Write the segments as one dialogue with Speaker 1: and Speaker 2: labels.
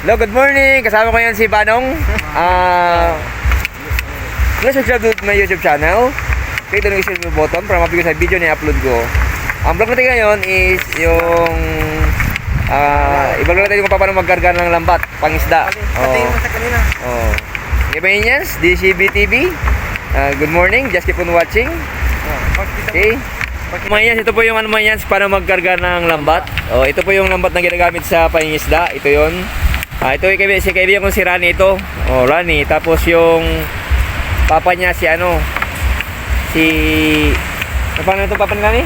Speaker 1: Hello, good morning. Kasama ko yan si Banong. Subscribe to my YouTube channel. Click the notification button para mapigil sa video na i-upload ko. Ang vlog natin ngayon is yung i-vlog natin kung paano magkarga ng lambat, pangisda. Kapayans, DCB TV. Good morning, just keep on watching. Okay. Mayans, ito po yung mayans para magkarga ng lambat. Ito po yung lambat na ginagamit sa pangingisda. Ito yon. Ito yung si kaibigan kong si Rani ito. Rani. Tapos yung papa niya si ano? Ano pa ito papa ni Rani?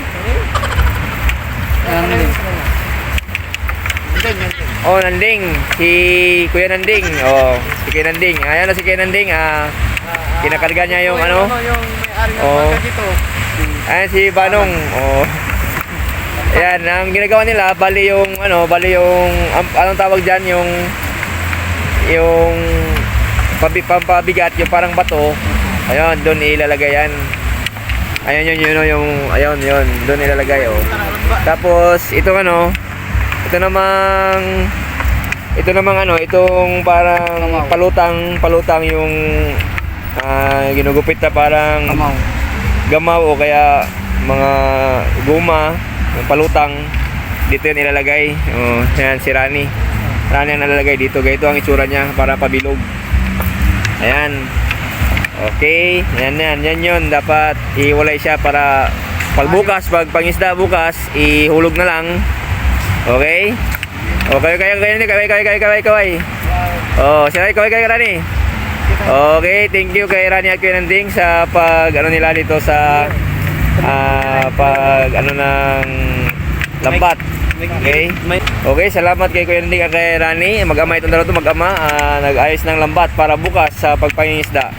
Speaker 1: Nanding. Si Kuya Nanding. Si Kuya Nanding. Ayan na si Kuya Nanding. Kinakarga niya yung ano? Ayan si Banong. Ayan, ang ginagawa nila, bali yung anong tawag diyan, yung pampabigat, yung parang bato. Ayun, doon ilalagay yan. Ayun yun, doon ilalagay Tapos itong itong parang palutang yung ginugupit na parang gamaw o kaya mga guma, yung palutang, dito yan ilalagay. Ayan si Rani ang nalalagay dito. Ganito ang itsura niya para pabilog. Ayan. Okay, yan yun. Dapat iwalay siya para pagbukas, pag pangisda bukas, ihulog na lang. Okay? Kaway. Sila kaway Rani. Okay, thank you kay Rani at Kuya Nanding sa nila dito sa ng lambat. Okay, salamat kay Kuya Nanding at kay Rani. Mag-ama itong dalawa ito, nag-ayos ng lambat para bukas sa pagpangingisda.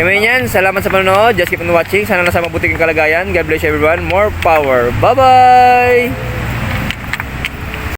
Speaker 1: Kaya yan, salamat sa panonood. Just keep on watching. Sana nasa mabuting kalagayan. God bless everyone. More power. Bye-bye!